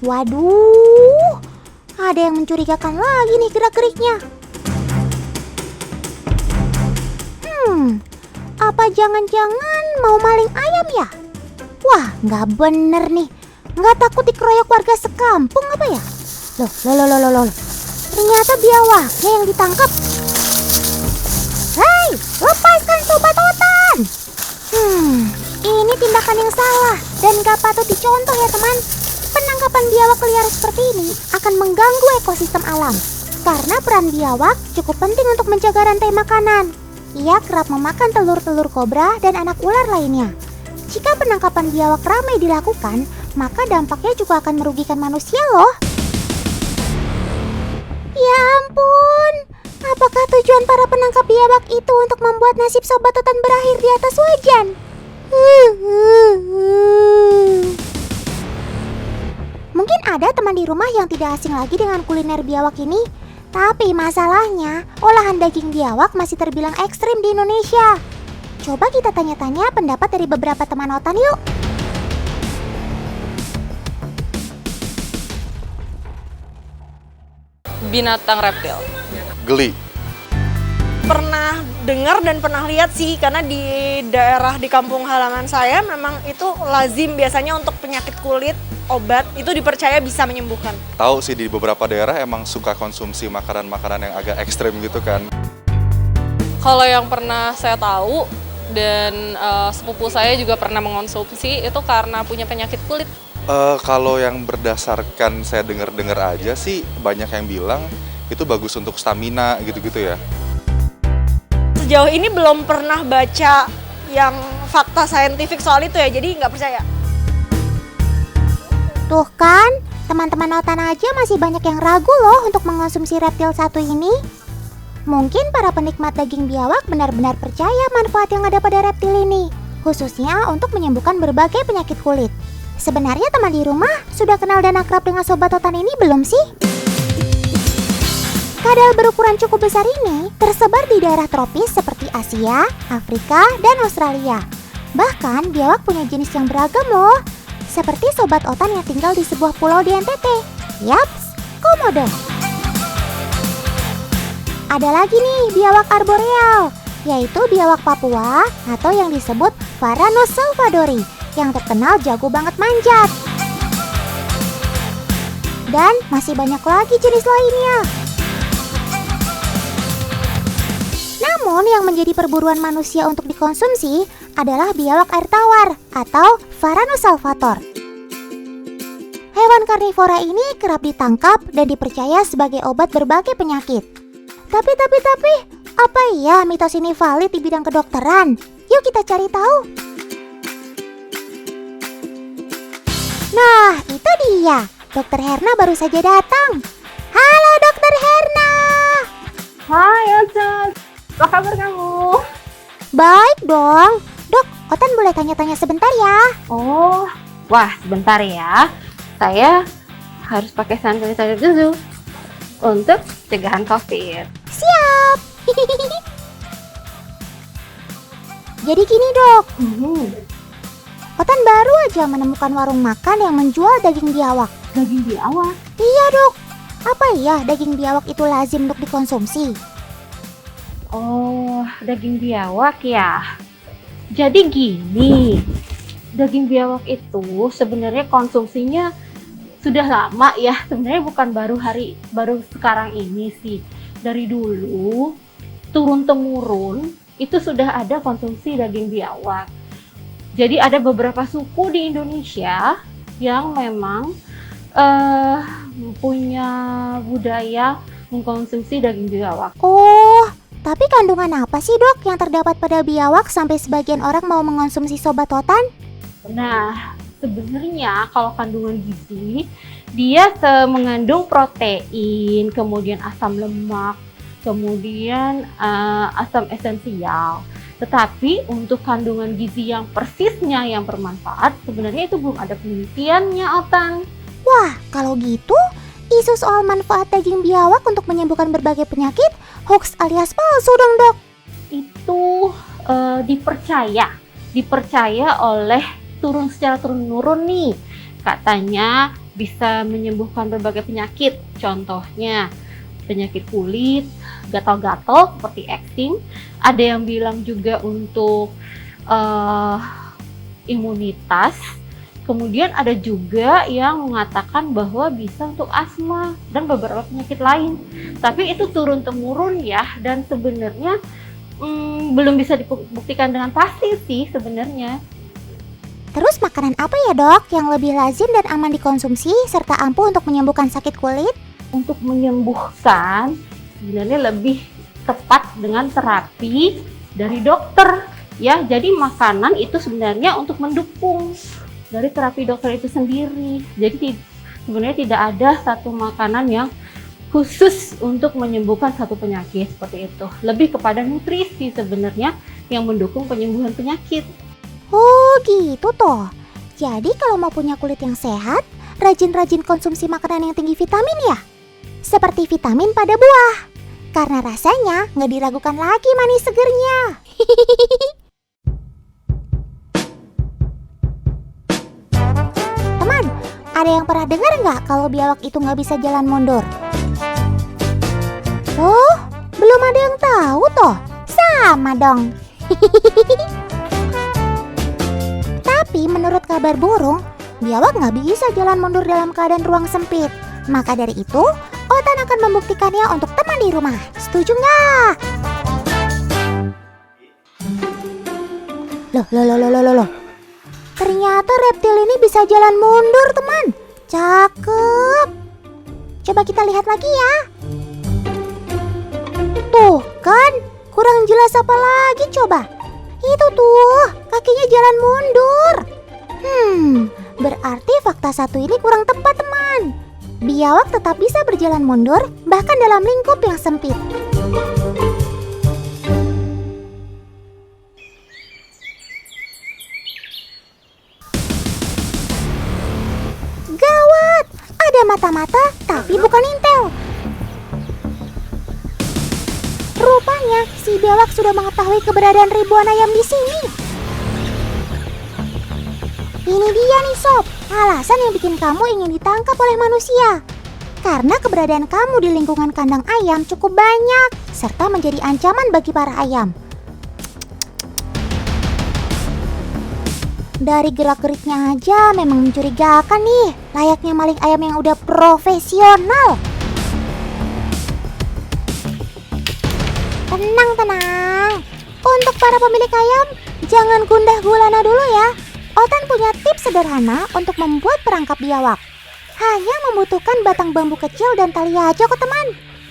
Waduh, ada yang mencurigakan lagi nih gerak-geriknya. Apa jangan-jangan mau maling ayam ya? Wah, nggak bener nih. Nggak takut dikeroyok warga sekampung apa ya? Loh. Ternyata biawaknya yang ditangkap. Hei, lepaskan sobat otan. Ini tindakan yang salah dan gak patut dicontoh ya teman. Penangkapan biawak liar seperti ini akan mengganggu ekosistem alam. Karena peran biawak cukup penting untuk menjaga rantai makanan. Ia kerap memakan telur-telur kobra dan anak ular lainnya. Jika penangkapan biawak ramai dilakukan, maka dampaknya juga akan merugikan manusia loh. Ya ampun, apakah tujuan para penangkap biawak itu untuk membuat nasib sobat otan berakhir di atas wajan? Mungkin ada teman di rumah yang tidak asing lagi dengan kuliner biawak ini. Tapi masalahnya, olahan daging biawak masih terbilang ekstrim di Indonesia. Coba kita tanya-tanya pendapat dari beberapa teman otan yuk. Binatang reptil. Geli. Pernah dengar dan pernah lihat sih, karena di daerah di kampung halaman saya memang itu lazim biasanya untuk penyakit kulit, obat itu dipercaya bisa menyembuhkan. Tahu sih di beberapa daerah emang suka konsumsi makanan-makanan yang agak ekstrem gitu kan. Kalau yang pernah saya tahu dan sepupu saya juga pernah mengonsumsi itu karena punya penyakit kulit. Kalau yang berdasarkan saya dengar-dengar aja sih banyak yang bilang itu bagus untuk stamina gitu-gitu ya. Sejauh ini belum pernah baca yang fakta saintifik soal itu ya, jadi nggak percaya. Tuh kan, teman-teman otan aja masih banyak yang ragu loh untuk mengonsumsi reptil satu ini. Mungkin para penikmat daging biawak benar-benar percaya manfaat yang ada pada reptil ini, khususnya untuk menyembuhkan berbagai penyakit kulit. Sebenarnya teman di rumah sudah kenal dan akrab dengan sobat otan ini belum sih? Kadal berukuran cukup besar ini tersebar di daerah tropis seperti Asia, Afrika, dan Australia. Bahkan biawak punya jenis yang beragam loh, seperti sobat otan yang tinggal di sebuah pulau di NTT. Yaps, Komodo. Ada lagi nih biawak arboreal, yaitu biawak Papua atau yang disebut Varanus salvadori, yang terkenal jago banget manjat. Dan masih banyak lagi jenis lainnya. Namun yang menjadi perburuan manusia untuk dikonsumsi adalah biawak air tawar atau Varanus salvator. Hewan karnivora ini kerap ditangkap dan dipercaya sebagai obat berbagai penyakit. Tapi, apa iya mitos ini valid di bidang kedokteran? Yuk kita cari tahu. Nah, itu dia. Dokter Herna baru saja datang. Halo Dokter Herna. Hai Otan, apa kabar kamu? Baik dong. Dok, Otan boleh tanya-tanya sebentar ya? Oh, wah sebentar ya. Saya harus pakai sanitizer dulu untuk cegahan COVID. Siap. Jadi gini dok, Otan baru aja menemukan warung makan yang menjual daging biawak. Daging biawak? Iya dok, apa iya daging biawak itu lazim untuk dikonsumsi? Oh, daging biawak ya. Jadi gini, daging biawak itu sebenarnya konsumsinya sudah lama ya. Sebenarnya bukan baru sekarang ini sih. Dari dulu turun temurun itu sudah ada konsumsi daging biawak. Jadi ada beberapa suku di Indonesia yang memang punya budaya mengkonsumsi daging biawak. Oh, tapi kandungan apa sih dok yang terdapat pada biawak sampai sebagian orang mau mengonsumsi sobat otan? Nah, sebenarnya kalau kandungan gizi, dia mengandung protein, kemudian asam lemak, kemudian asam esensial. Tetapi untuk kandungan gizi yang persisnya yang bermanfaat, sebenarnya itu belum ada penelitiannya, Otan. Wah, kalau gitu, isu soal manfaat daging biawak untuk menyembuhkan berbagai penyakit hoax alias palsu dong dok. Itu dipercaya oleh secara turun-menurun nih. Katanya bisa menyembuhkan berbagai penyakit. Contohnya penyakit kulit, gatal-gatal seperti eczema. Ada yang bilang juga untuk imunitas. Kemudian ada juga yang mengatakan bahwa bisa untuk asma dan beberapa penyakit lain. Tapi itu turun-temurun ya, dan sebenarnya belum bisa dibuktikan dengan pasti sih sebenarnya. Terus makanan apa ya dok yang lebih lazim dan aman dikonsumsi serta ampuh untuk menyembuhkan sakit kulit? Untuk menyembuhkan sebenarnya lebih tepat dengan terapi dari dokter ya. Jadi makanan itu sebenarnya untuk mendukung dari terapi dokter itu sendiri. Jadi sebenarnya tidak ada satu makanan yang khusus untuk menyembuhkan satu penyakit seperti itu. Lebih kepada nutrisi sebenarnya yang mendukung penyembuhan penyakit. Oh gitu toh. Jadi kalau mau punya kulit yang sehat, rajin-rajin konsumsi makanan yang tinggi vitamin ya. Seperti vitamin pada buah. Karena rasanya nggak diragukan lagi manis segernya. Teman, ada yang pernah dengar nggak kalau biawak itu nggak bisa jalan mundur? Oh, belum ada yang tahu toh. Sama dong. Tapi menurut kabar burung, biawak nggak bisa jalan mundur dalam keadaan ruang sempit. Maka dari itu, Otan akan membuktikannya untuk teman di rumah. Setuju nggak? Loh. Ternyata reptil ini bisa jalan mundur, teman. Cakep. Coba kita lihat lagi ya. Tuh kan, kurang jelas apa lagi coba? Itu tuh, kakinya jalan mundur. Berarti fakta satu ini kurang tepat, teman. Biawak tetap bisa berjalan mundur, bahkan dalam lingkup yang sempit. Gawat, ada mata-mata tapi bukan intel. Rupanya si biawak sudah mengetahui keberadaan ribuan ayam di sini. Ini dia nih sob, alasan yang bikin kamu ingin ditangkap oleh manusia. Karena keberadaan kamu di lingkungan kandang ayam cukup banyak, serta menjadi ancaman bagi para ayam. Dari gerak-geriknya aja memang mencurigakan nih, layaknya maling ayam yang udah profesional. Tenang. Untuk para pemilik ayam, jangan gundah gulana dulu ya. Otan punya tips sederhana untuk membuat perangkap biawak. Hanya membutuhkan batang bambu kecil dan tali aja kok teman.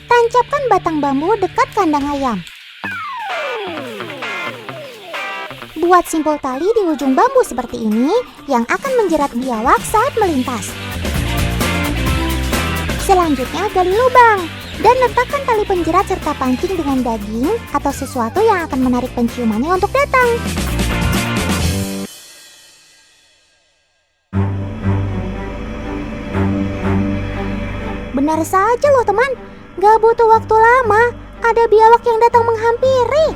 Tancapkan batang bambu dekat kandang ayam. Buat simpul tali di ujung bambu seperti ini yang akan menjerat biawak saat melintas. Selanjutnya gali lubang dan letakkan tali penjerat serta pancing dengan daging atau sesuatu yang akan menarik penciumannya untuk datang. Benar saja loh teman, gak butuh waktu lama, ada biawak yang datang menghampiri.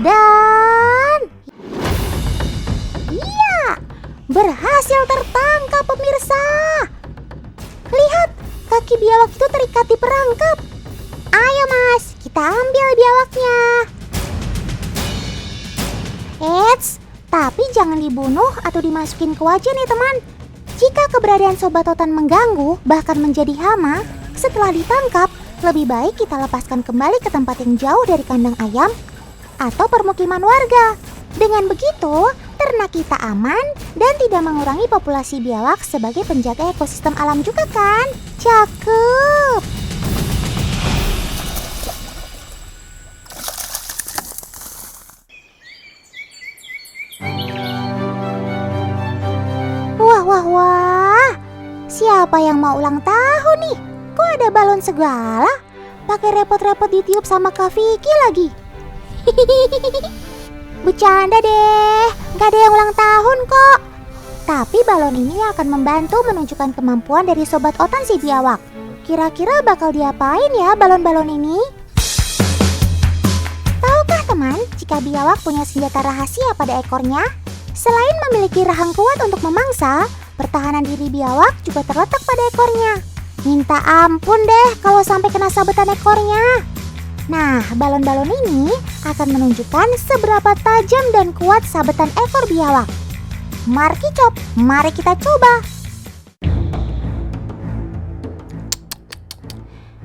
Dan iya, berhasil tertangkap pemirsa. Lihat, kaki biawak itu terikat di perangkap. Ayo mas, kita ambil biawaknya. Eits, tapi jangan dibunuh atau dimasukin ke wajan ya teman. Jika keberadaan Sobat Otan mengganggu, bahkan menjadi hama, setelah ditangkap, lebih baik kita lepaskan kembali ke tempat yang jauh dari kandang ayam atau permukiman warga. Dengan begitu, ternak kita aman dan tidak mengurangi populasi biawak sebagai penjaga ekosistem alam juga kan? Cakep! Wah, siapa yang mau ulang tahun nih? Kok ada balon segala? Pakai repot-repot ditiup sama Kak Vicky lagi. Bercanda deh, gak ada yang ulang tahun kok. Tapi balon ini akan membantu menunjukkan kemampuan dari Sobat Otan si biawak. Kira-kira bakal diapain ya balon-balon ini? Tahukah teman, jika biawak punya senjata rahasia pada ekornya? Selain memiliki rahang kuat untuk memangsa, pertahanan diri biawak juga terletak pada ekornya. Minta ampun deh kalau sampai kena sabetan ekornya. Nah, balon-balon ini akan menunjukkan seberapa tajam dan kuat sabetan ekor biawak. Markicop, mari kita coba.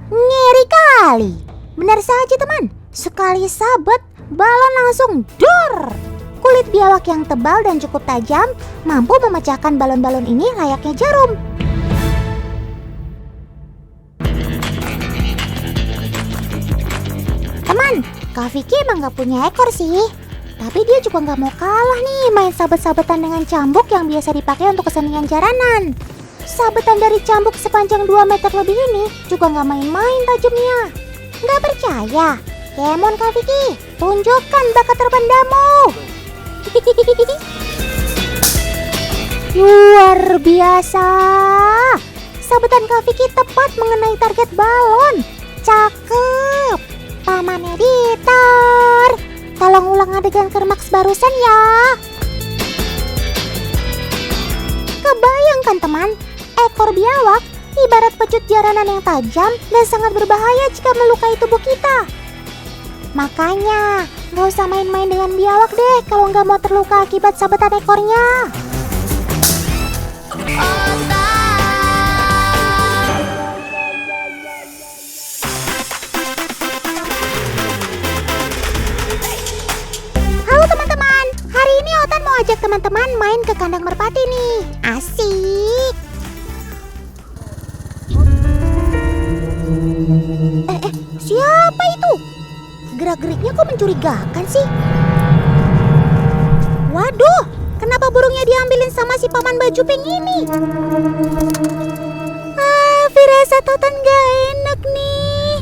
Ngeri kali. Benar saja teman, sekali sabet, balon langsung dor. Kulit biawak yang tebal dan cukup tajam mampu memecahkan balon-balon ini layaknya jarum. Teman, Kak Vicky emang gak punya ekor sih. Tapi dia juga gak mau kalah nih main sabet-sabetan dengan cambuk yang biasa dipakai untuk kesenian jaranan. Sabetan dari cambuk sepanjang 2 meter lebih ini juga gak main-main tajamnya. Gak percaya? Kemon Kak Vicky, tunjukkan bakat terpendammu. Luar biasa. Sabetan Kak Vicky tepat mengenai target balon. Cakep. Paman editor, tolong ulang adegan klimaks barusan ya. Kebayangkan teman, ekor biawak ibarat pecut jaranan yang tajam dan sangat berbahaya jika melukai tubuh kita. Makanya, gak usah main-main dengan biawak deh kalau gak mau terluka akibat sabetan ekornya. Halo teman-teman, hari ini Otan mau ajak teman-teman main ke kandang merpati nih. Asik. Siapa itu? Gerak-geriknya kok mencurigakan sih? Waduh, kenapa burungnya diambilin sama si paman baju pink ini? Firasat Otan gak enak nih.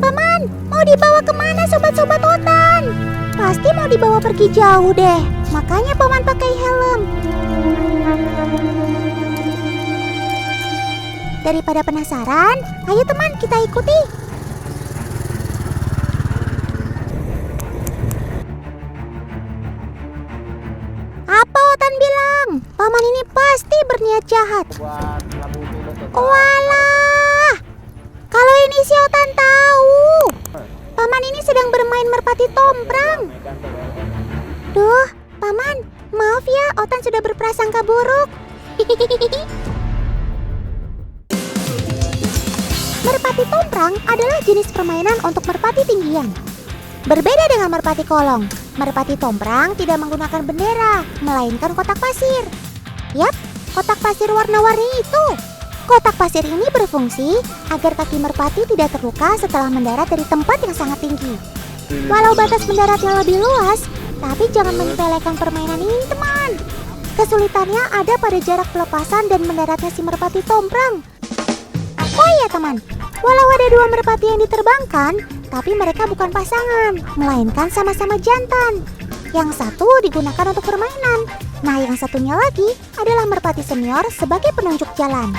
Paman, mau dibawa kemana sobat-sobat Otan? Pasti mau dibawa pergi jauh deh. Makanya paman pakai helm. Daripada penasaran, ayo teman kita ikuti. Apa Otan bilang? Paman ini pasti berniat jahat. Walah, kalau ini si Otan tahu. Paman ini sedang bermain merpati tomprang. Duh, paman, maaf ya, Otan sudah berprasangka buruk. Merpati tomprang adalah jenis permainan untuk merpati tinggian. Berbeda dengan merpati kolong, merpati tomprang tidak menggunakan bendera, melainkan kotak pasir. Yap, kotak pasir warna-warni itu. Kotak pasir ini berfungsi agar kaki merpati tidak terluka setelah mendarat dari tempat yang sangat tinggi. Walau batas mendaratnya lebih luas, tapi jangan menyepelekan permainan ini teman. Kesulitannya ada pada jarak pelepasan dan mendaratnya si merpati tomprang. Oh iya teman, walau ada 2 merpati yang diterbangkan, tapi mereka bukan pasangan, melainkan sama-sama jantan. Yang satu digunakan untuk permainan, nah yang satunya lagi adalah merpati senior sebagai penunjuk jalan.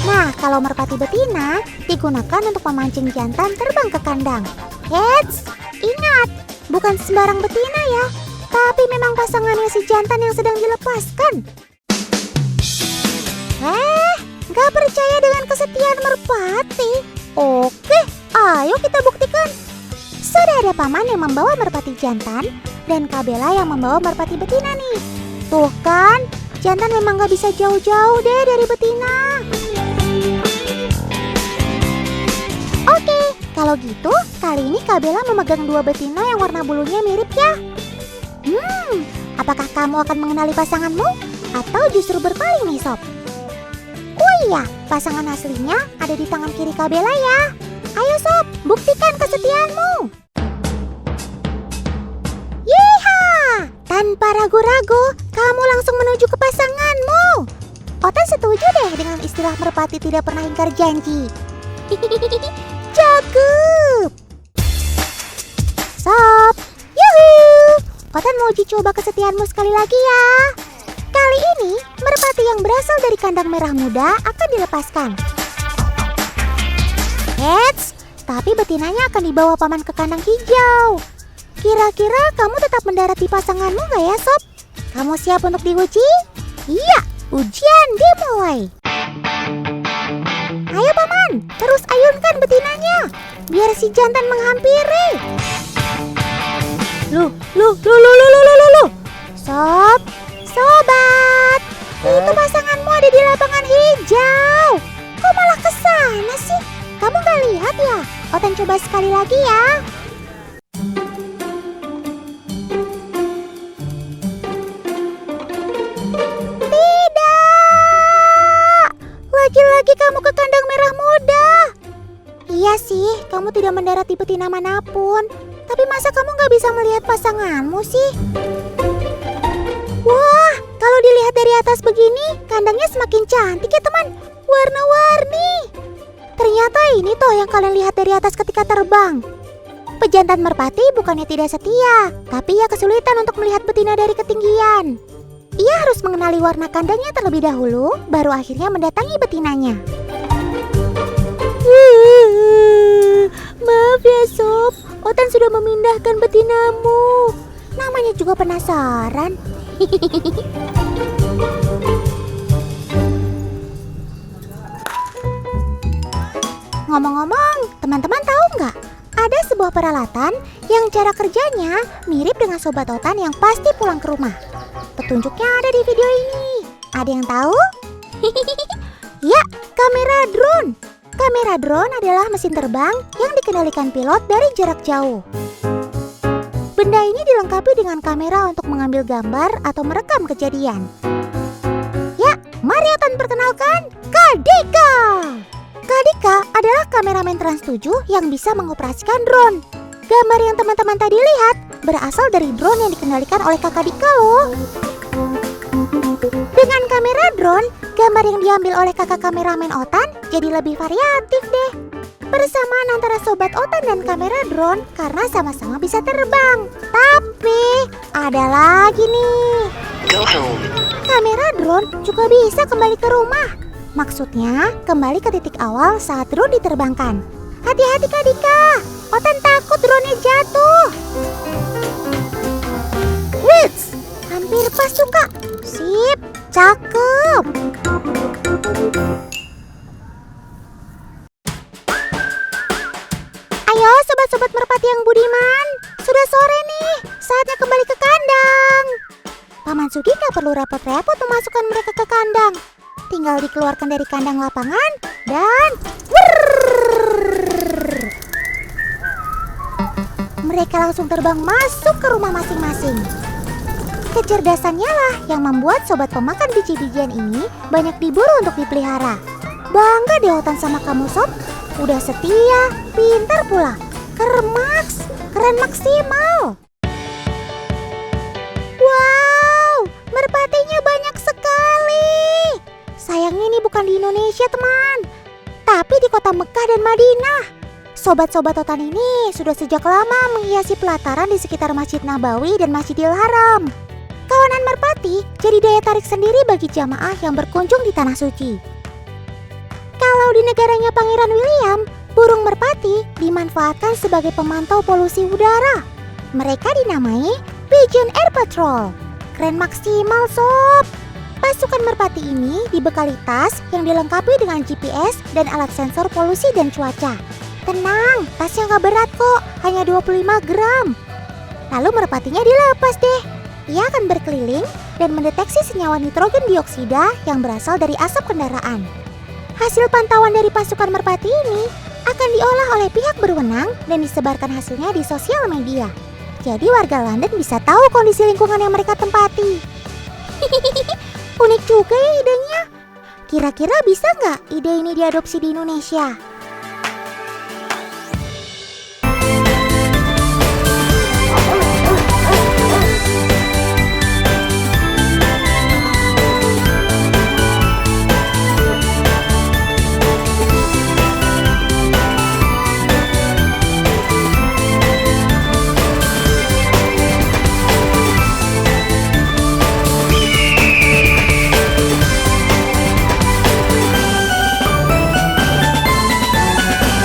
Nah, kalau merpati betina digunakan untuk memancing jantan terbang ke kandang. Eits, ingat, bukan sembarang betina ya, tapi memang pasangannya si jantan yang sedang dilepaskan. Gak percaya dengan kesetiaan merpati? Oke, ayo kita buktikan. Sudah ada paman yang membawa merpati jantan dan Kak Bella yang membawa merpati betina nih. Tuh kan, jantan memang gak bisa jauh-jauh deh dari betina. Oke, kalau gitu kali ini Kak Bella memegang 2 betina yang warna bulunya mirip ya. Apakah kamu akan mengenali pasanganmu? Atau justru berpaling nih sob? Oh iya, pasangan aslinya ada di tangan kiri Kak Bella ya. Ayo sob, buktikan kesetiaanmu. Yeeha! Tanpa ragu-ragu, kamu langsung menuju ke pasanganmu. Otan setuju deh dengan istilah merpati tidak pernah ingkar janji. Cakep. Sob, yuhuu. Otan mau uji coba kesetiaanmu sekali lagi ya. Kali ini, merpati yang berasal dari kandang merah muda akan dilepaskan. Eits, tapi betinanya akan dibawa paman ke kandang hijau. Kira-kira kamu tetap mendapati pasanganmu nggak ya, Sob? Kamu siap untuk diuji? Iya, ujian dimulai. Ayo paman, terus ayunkan betinanya, biar si jantan menghampiri. Loh. Sob, sobat, itu pasanganmu ada di lapangan hijau. Kok malah ke sana sih? Kamu gak lihat ya? Otan coba sekali lagi ya. Tidak! Lagi-lagi kamu ke kandang merah muda. Iya sih, kamu tidak mendarati betina manapun. Tapi masa kamu gak bisa melihat pasanganmu sih? Wah, kalau dilihat dari atas begini, kandangnya semakin cantik ya teman. Warna-warni. Ternyata ini toh yang kalian lihat dari atas ketika terbang. Pejantan merpati bukannya tidak setia, tapi ia kesulitan untuk melihat betina dari ketinggian. Ia harus mengenali warna kandangnya terlebih dahulu, baru akhirnya mendatangi betinanya. Maaf ya Sob, Otan sudah memindahkan betinamu. Namanya juga penasaran. Ngomong-ngomong, teman-teman tahu nggak? Ada sebuah peralatan yang cara kerjanya mirip dengan Sobat Otan yang pasti pulang ke rumah. Petunjuknya ada di video ini. Ada yang tahu? Ya, kamera drone. Kamera drone adalah mesin terbang yang dikendalikan pilot dari jarak jauh. Benda ini dilengkapi dengan kamera untuk mengambil gambar atau merekam kejadian. Ya, mari Otan perkenalkan Kadika. Kadika adalah kameramen Trans 7 yang bisa mengoperasikan drone. Gambar yang teman-teman tadi lihat berasal dari drone yang dikendalikan oleh Kakak Dika loh. Dengan kamera drone, gambar yang diambil oleh kakak kameramen Otan jadi lebih variatif deh. Bersamaan antara Sobat Otan dan kamera drone karena sama-sama bisa terbang. Tapi ada lagi nih. Kamera drone juga bisa kembali ke rumah. Maksudnya kembali ke titik awal saat drone diterbangkan. Hati-hati Kak Dika, Otan takut drone-nya jatuh. Wits, hampir pas tuh Kak. Sip, cakep. Ayo sobat-sobat merpati yang budiman, sudah sore nih, saatnya kembali ke kandang. Paman Sugi gak perlu repot-repot memasukkan mereka ke kandang. Tinggal dikeluarkan dari kandang lapangan dan mereka langsung terbang masuk ke rumah masing-masing. Kecerdasannya lah yang membuat sobat pemakan biji-bijian ini banyak diburu untuk dipelihara. Bangga deh Otan sama kamu Sob. Udah setia, pintar pula. Keren maksimal. Wow, merpatinya banyak sekali. Sayangnya ini bukan di Indonesia teman, tapi di kota Mekah dan Madinah. Sobat-sobat Otan ini sudah sejak lama menghiasi pelataran di sekitar Masjid Nabawi dan Masjidil Haram. Kawanan merpati jadi daya tarik sendiri bagi jamaah yang berkunjung di Tanah Suci. Kalau di negaranya Pangeran William, burung merpati dimanfaatkan sebagai pemantau polusi udara. Mereka dinamai Pigeon Air Patrol. Keren maksimal Sob. Pasukan merpati ini dibekali tas yang dilengkapi dengan GPS dan alat sensor polusi dan cuaca. Tenang, tasnya gak berat kok, hanya 25 gram. Lalu merpatinya dilepas deh. Ia akan berkeliling dan mendeteksi senyawa nitrogen dioksida yang berasal dari asap kendaraan. Hasil pantauan dari pasukan merpati ini akan diolah oleh pihak berwenang dan disebarkan hasilnya di sosial media. Jadi warga London bisa tahu kondisi lingkungan yang mereka tempati. Unik juga ya idenya. Kira-kira bisa nggak ide ini diadopsi di Indonesia?